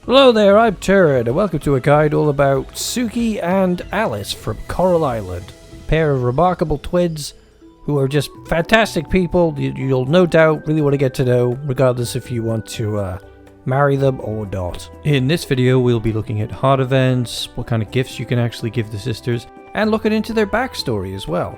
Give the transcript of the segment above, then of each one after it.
Hello there, I'm Turin, and welcome to a guide all about Suki and Alice from Coral Island. A pair of remarkable twins who are just fantastic people you'll no doubt really want to get to know, regardless if you want to marry them or not. In this video, we'll be looking at heart events, what kind of gifts you can actually give the sisters, and looking into their backstory as well.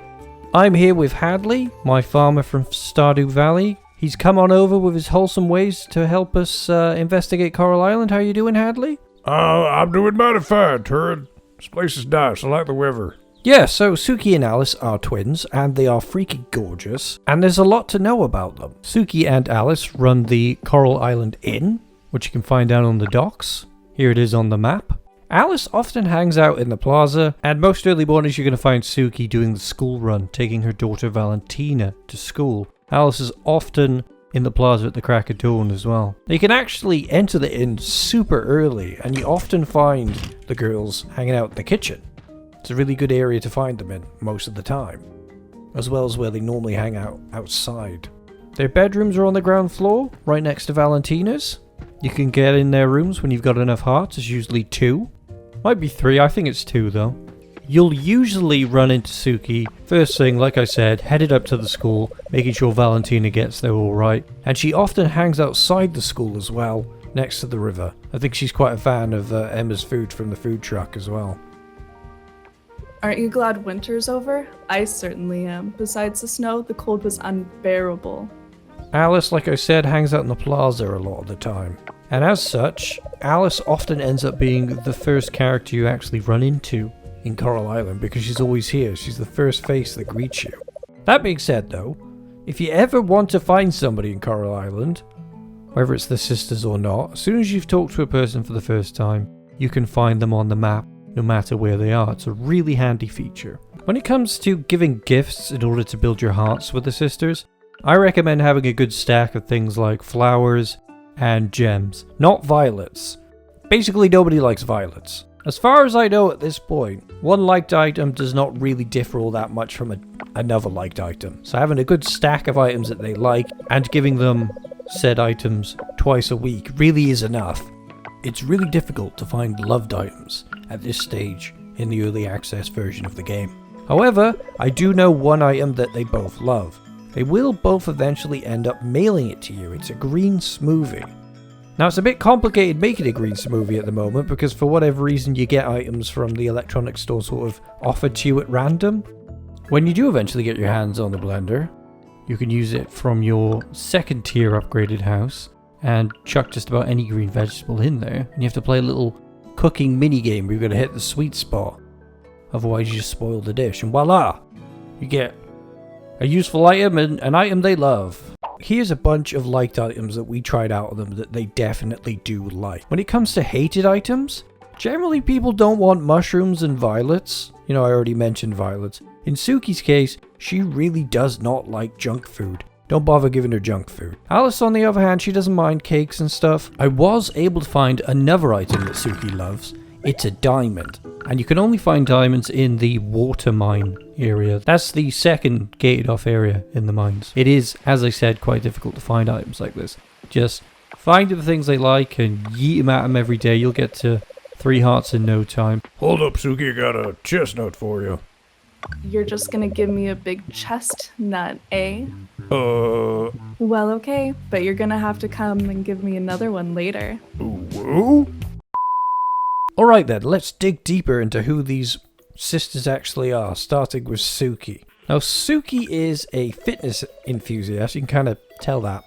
I'm here with Hadley, my farmer from Stardew Valley. He's come on over with his wholesome ways to help us investigate Coral Island. How you doing, Hadley? I'm doing mighty fine, Turin. This place is nice. I like the weather. Yeah, so Suki and Alice are twins, and they are freaking gorgeous, and there's a lot to know about them. Suki and Alice run the Coral Island Inn, which you can find down on the docks. Here it is on the map. Alice often hangs out in the plaza, and most early mornings you're going to find Suki doing the school run, taking her daughter Valentina to school. Alice is often in the plaza at the crack of dawn as well. You can actually enter the inn super early, and you often find the girls hanging out in the kitchen. It's a really good area to find them in most of the time, as well as where they normally hang out outside. Their bedrooms are on the ground floor, right next to Valentina's. You can get in their rooms when you've got enough hearts. It's usually 2. Might be 3, I think it's 2 though. You'll usually run into Suki first thing, like I said, headed up to the school, making sure Valentina gets there alright. And she often hangs outside the school as well, next to the river. I think she's quite a fan of Emma's food from the food truck as well. Aren't you glad winter's over? I certainly am. Besides the snow, the cold was unbearable. Alice, like I said, hangs out in the plaza a lot of the time. And as such, Alice often ends up being the first character you actually run into in Coral Island because she's always here. She's the first face that greets you. That being said though, if you ever want to find somebody in Coral Island, whether it's the sisters or not, as soon as you've talked to a person for the first time, you can find them on the map no matter where they are. It's a really handy feature. When it comes to giving gifts in order to build your hearts with the sisters, I recommend having a good stack of things like flowers and gems, not violets. Basically nobody likes violets. As far as I know at this point, one liked item does not really differ all that much from another liked item. So having a good stack of items that they like and giving them said items twice a week really is enough. It's really difficult to find loved items at this stage in the early access version of the game. However, I do know one item that they both love. They will both eventually end up mailing it to you. It's a green smoothie. Now it's a bit complicated making a green smoothie at the moment because for whatever reason you get items from the electronics store sort of offered to you at random. When you do eventually get your hands on the blender, you can use it from your second tier upgraded house and chuck just about any green vegetable in there, and you have to play a little cooking mini game where you've got to hit the sweet spot. Otherwise you just spoil the dish, and voila! You get a useful item and an item they love. Here's a bunch of liked items that we tried out of them that they definitely do like. When it comes to hated items, generally people don't want mushrooms and violets. You know, I already mentioned violets. In Suki's case, she really does not like junk food. Don't bother giving her junk food. Alice, on the other hand, she doesn't mind cakes and stuff. I was able to find another item that Suki loves. It's a diamond. And you can only find diamonds in the water mine area. That's the second gated off area in the mines. It is, as I said, quite difficult to find items like this. Just find the things they like and yeet them at them every day. You'll get to 3 hearts in no time. Hold up, Suki. I got a chestnut for you. You're just gonna give me a big chestnut, eh? Well, okay, but you're gonna have to come and give me another one later. Whoa? Alright then, let's dig deeper into who these sisters actually are, starting with Suki. Now Suki is a fitness enthusiast, you can kind of tell that,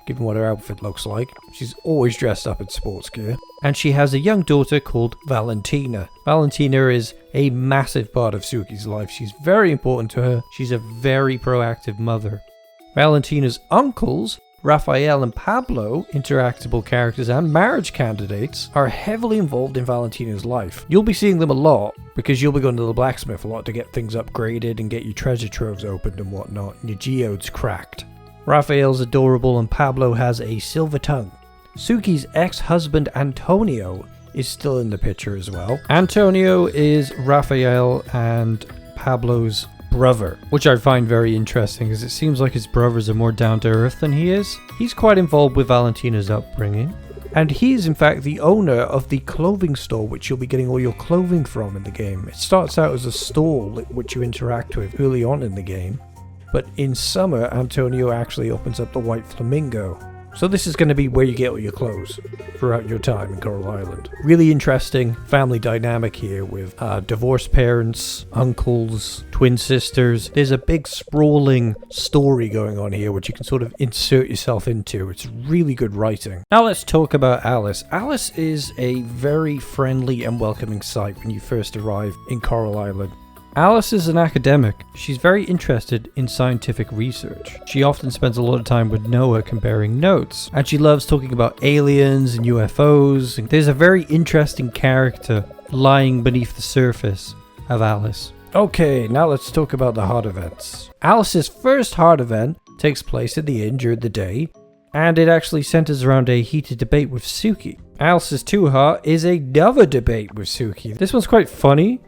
given what her outfit looks like. She's always dressed up in sports gear. And she has a young daughter called Valentina. Valentina is a massive part of Suki's life. She's very important to her. She's a very proactive mother. Valentina's uncles, Raphael and Pablo, interactable characters and marriage candidates, are heavily involved in Valentina's life. You'll be seeing them a lot because you'll be going to the blacksmith a lot to get things upgraded and get your treasure troves opened and whatnot, and your geodes cracked. Raphael's adorable and Pablo has a silver tongue. Suki's ex-husband Antonio is still in the picture as well. Antonio is Raphael and Pablo's brother, which I find very interesting because it seems like his brothers are more down to earth than he is. He's quite involved with Valentina's upbringing. And he is in fact the owner of the clothing store which you'll be getting all your clothing from in the game. It starts out as a stall which you interact with early on in the game, but in summer Antonio actually opens up the White Flamingo. So this is going to be where you get all your clothes throughout your time in Coral Island. Really interesting family dynamic here with divorced parents, uncles, twin sisters. There's a big sprawling story going on here which you can sort of insert yourself into. It's really good writing. Now let's talk about Alice. Alice is a very friendly and welcoming sight when you first arrive in Coral Island. Alice is an academic. She's very interested in scientific research. She often spends a lot of time with Noah comparing notes, and she loves talking about aliens and UFOs. There's a very interesting character lying beneath the surface of Alice. Okay, now let's talk about the heart events. Alice's first heart event takes place at the inn during the day, and it actually centers around a heated debate with Suki. Alice's 2 heart is another debate with Suki. This one's quite funny,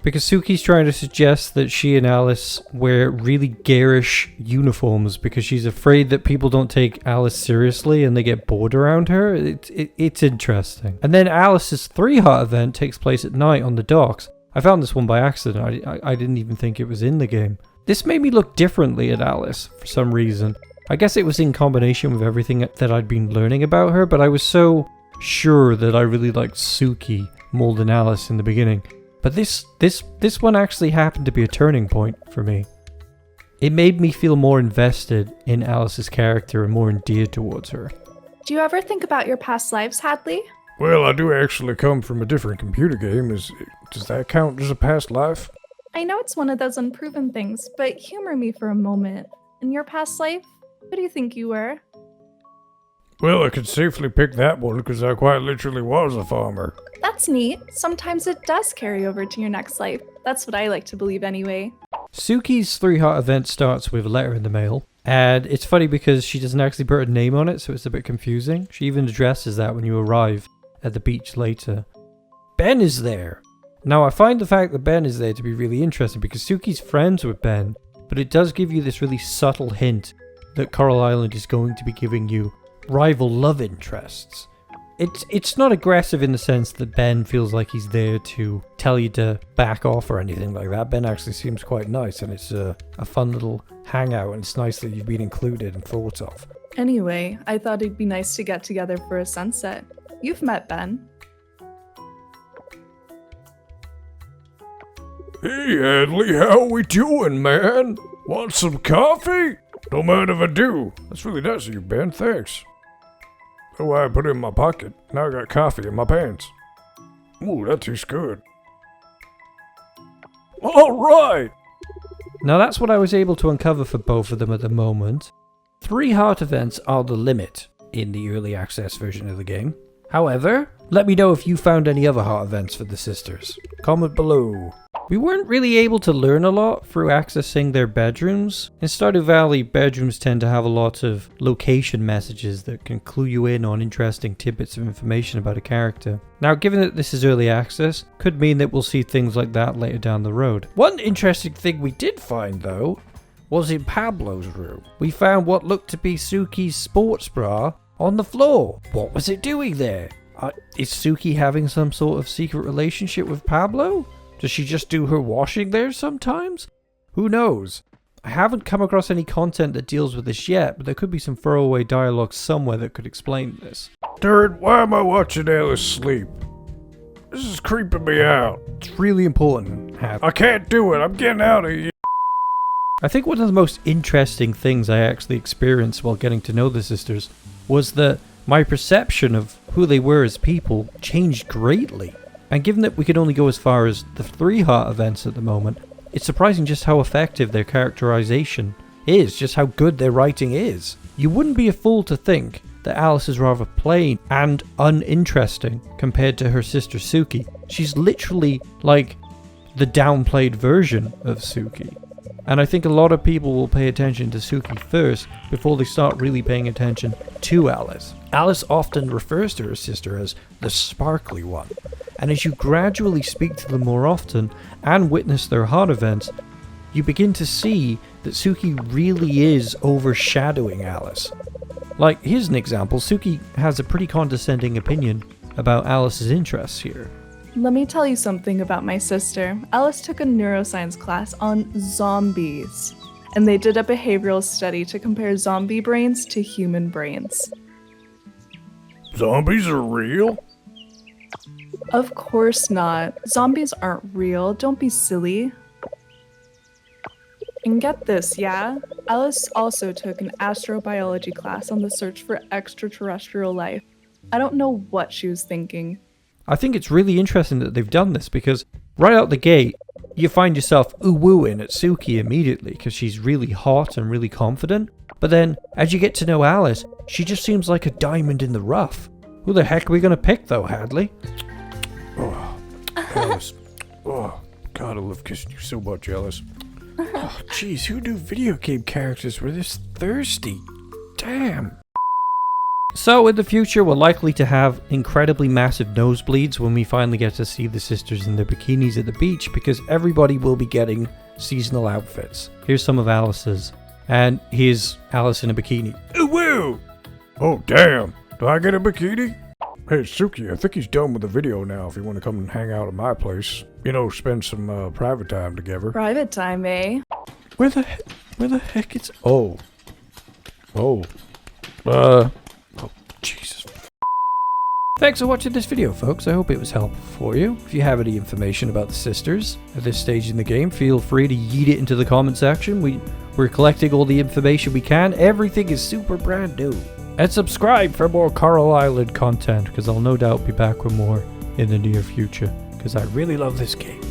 because Suki's trying to suggest that she and Alice wear really garish uniforms because she's afraid that people don't take Alice seriously and they get bored around her. It's interesting. And then Alice's 3 heart event takes place at night on the docks. I found this one by accident. I didn't even think it was in the game. This made me look differently at Alice for some reason. I guess it was in combination with everything that I'd been learning about her, but I was so sure that I really liked Suki more than Alice in the beginning. But this one actually happened to be a turning point for me. It made me feel more invested in Alice's character and more endeared towards her. Do you ever think about your past lives, Hadley? Well, I do actually come from a different computer game. Does that count as a past life? I know it's one of those unproven things, but humor me for a moment. In your past life, who do you think you were? Well, I could safely pick that one because I quite literally was a farmer. That's neat. Sometimes it does carry over to your next life. That's what I like to believe anyway. Suki's 3 heart event starts with a letter in the mail. And it's funny because she doesn't actually put a name on it, so it's a bit confusing. She even addresses that when you arrive at the beach later. Ben is there. Now, I find the fact that Ben is there to be really interesting because Suki's friends with Ben, but it does give you this really subtle hint that Coral Island is going to be giving you rival love interests. It's not aggressive in the sense that Ben feels like he's there to tell you to back off or anything like that. Ben actually seems quite nice, and it's a fun little hangout, and it's nice that you've been included and thought of. Anyway, I thought it'd be nice to get together for a sunset. You've met Ben. Hey, Hadley, how we doing, man? Want some coffee? Don't mind if I do. That's really nice of you, Ben. Thanks. Oh, I put it in my pocket. Now I got coffee in my pants. Ooh, that tastes good. All right. Now that's what I was able to uncover for both of them at the moment. 3 heart events are the limit in the early access version of the game. However, let me know if you found any other heart events for the sisters. Comment below. We weren't really able to learn a lot through accessing their bedrooms. In Stardew Valley, bedrooms tend to have a lot of location messages that can clue you in on interesting tidbits of information about a character. Now, given that this is early access, could mean that we'll see things like that later down the road. One interesting thing we did find, though, was in Pablo's room. We found what looked to be Suki's sports bra on the floor. What was it doing there? Is Suki having some sort of secret relationship with Pablo? Does she just do her washing there sometimes? Who knows? I haven't come across any content that deals with this yet, but there could be some throwaway dialogue somewhere that could explain this. Turin, why am I watching Alice sleep? This is creeping me out. It's really important, Hap. I can't do it. I'm getting out of here. I think one of the most interesting things I actually experienced while getting to know the sisters was that my perception of who they were as people changed greatly. And given that we could only go as far as the 3 heart events at the moment, it's surprising just how effective their characterization is, just how good their writing is. You wouldn't be a fool to think that Alice is rather plain and uninteresting compared to her sister Suki. She's literally like the downplayed version of Suki. And I think a lot of people will pay attention to Suki first before they start really paying attention to Alice. Alice often refers to her sister as the sparkly one. And as you gradually speak to them more often and witness their heart events, you begin to see that Suki really is overshadowing Alice. Like, here's an example. Suki has a pretty condescending opinion about Alice's interests here. Let me tell you something about my sister. Alice took a neuroscience class on zombies, and they did a behavioral study to compare zombie brains to human brains. Zombies are real? Of course not. Zombies aren't real. Don't be silly. And get this, yeah? Alice also took an astrobiology class on the search for extraterrestrial life. I don't know what she was thinking. I think it's really interesting that they've done this because right out the gate, you find yourself ooh-wooing at Suki immediately because she's really hot and really confident. But then, as you get to know Alice, she just seems like a diamond in the rough. Who the heck are we going to pick though, Hadley? Oh, Alice. Oh, God, I love kissing you so much, Alice. Oh, jeez, who knew video game characters were this thirsty? Damn. So, in the future, we're likely to have incredibly massive nosebleeds when we finally get to see the sisters in their bikinis at the beach because everybody will be getting seasonal outfits. Here's some of Alice's. And here's Alice in a bikini. Ooh, woo! Oh, damn. Do I get a bikini? Hey, Suki, I think he's done with the video now if you want to come and hang out at my place. You know, spend some private time together. Private time, eh? Where the heck is... Oh, Jesus. Thanks for watching this video, folks. I hope it was helpful for you. If you have any information about the sisters at this stage in the game, feel free to yeet it into the comment section. We're collecting all the information we can. Everything is super brand new. And subscribe for more Coral Island content, because I'll no doubt be back with more in the near future, because I really love this game.